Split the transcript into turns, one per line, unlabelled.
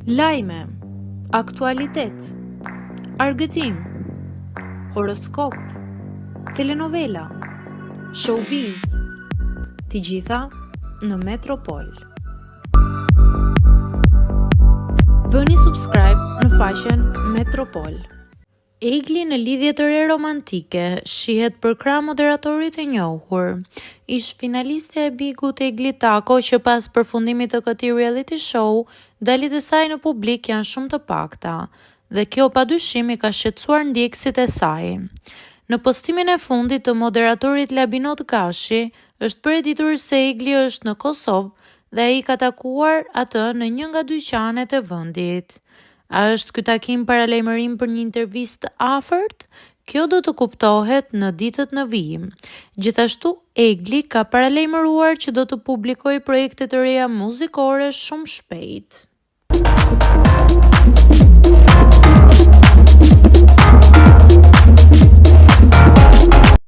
Lajme, aktualitet, argëtim, horoskop, telenovela, showbiz, të gjitha në Metropol. Bëni subscribe në faqen Metropol. Egli në lidhje të re romantike shihet për krah moderatorit e njohur. Ish finalistja e Bigut Egli Tako, që pas përfundimit të këtij reality show, dalit e saj në publik janë shumë të pakta, dhe kjo padyshim i ka shqetësuar ndjekësit e saj. Në postimin e fundit të moderatorit Labinot Gashi, është përeditur se Egli është në Kosovë dhe ai ka takuar atë në një nga dyqanet e vendit. A është ky takim paralajmërim për një intervistë afërt? Kjo do të kuptohet në ditët në vijim. Gjithashtu, Egli ka paralajmëruar që do të publikojë projekte të reja muzikore shumë shpejt.